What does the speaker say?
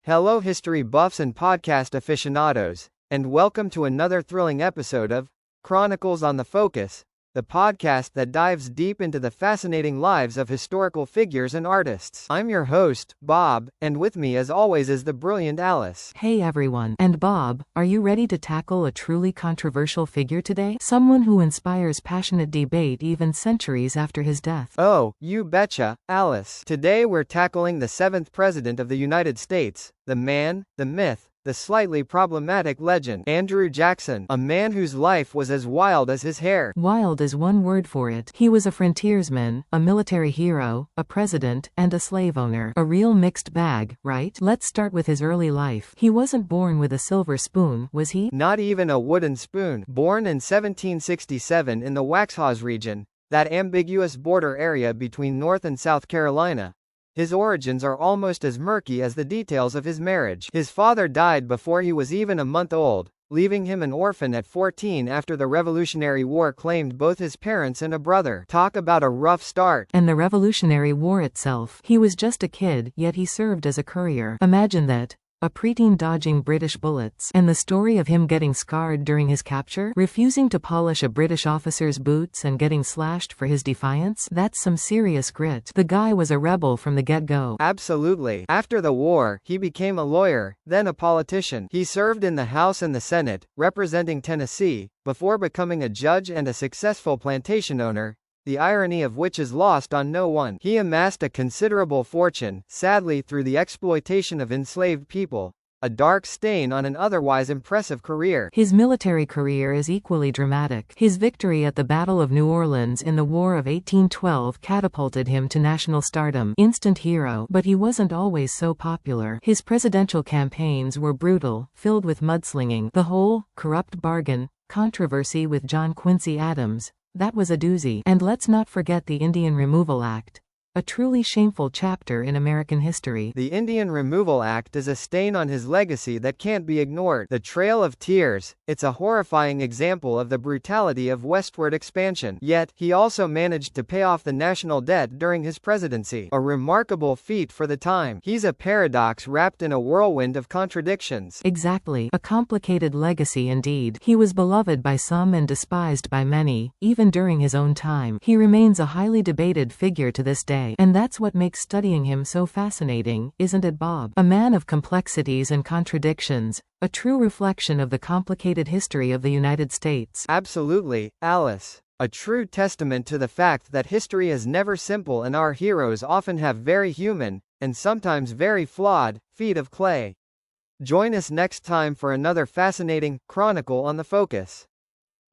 Hello, history buffs and podcast aficionados, and welcome to another thrilling episode of Chronicles on the Focus, the podcast that dives deep into the fascinating lives of historical figures and artists. I'm your host, Bob, and with me as always is the brilliant Alice. Hey everyone, and Bob, are you ready to tackle a truly controversial figure today? Someone who inspires passionate debate even centuries after his death. Oh, you betcha, Alice. Today we're tackling the 7th President of the United States, the man, the myth, the slightly problematic legend, Andrew Jackson, a man whose life was as wild as his hair. Wild is one word for it. He was a frontiersman, a military hero, a president, and a slave owner. A real mixed bag, right? Let's start with his early life. He wasn't born with a silver spoon, was he? Not even a wooden spoon. Born in 1767 in the Waxhaws region, that ambiguous border area between North and South Carolina, his origins are almost as murky as the details of his marriage. His father died before he was even a month old, leaving him an orphan at 14 after the Revolutionary War claimed both his parents and a brother. Talk about a rough start. And the Revolutionary War itself. He was just a kid, yet he served as a courier. Imagine that. A preteen dodging British bullets. And the story of him getting scarred during his capture, refusing to polish a British officer's boots and getting slashed for his defiance, that's some serious grit. The guy was a rebel from the get-go. Absolutely. After the war, he became a lawyer, then a politician. He served in the House and the Senate, representing Tennessee, before becoming a judge and a successful plantation owner, the irony of which is lost on no one. He amassed a considerable fortune, sadly through the exploitation of enslaved people, a dark stain on an otherwise impressive career. His military career is equally dramatic. His victory at the Battle of New Orleans in the War of 1812 catapulted him to national stardom. Instant hero. But he wasn't always so popular. His presidential campaigns were brutal, filled with mudslinging. The whole corrupt bargain controversy with John Quincy Adams, that was a doozy. And let's not forget the Indian Removal Act, a truly shameful chapter in American history. The Indian Removal Act is a stain on his legacy that can't be ignored. The Trail of Tears, it's a horrifying example of the brutality of westward expansion. Yet, he also managed to pay off the national debt during his presidency, a remarkable feat for the time. He's a paradox wrapped in a whirlwind of contradictions. Exactly. A complicated legacy indeed. He was beloved by some and despised by many, even during his own time. He remains a highly debated figure to this day. And that's what makes studying him so fascinating, isn't it, Bob? A man of complexities and contradictions, a true reflection of the complicated history of the United States. Absolutely, Alice. A true testament to the fact that history is never simple and our heroes often have very human, and sometimes very flawed, feet of clay. Join us next time for another fascinating Chronicle on the Focus.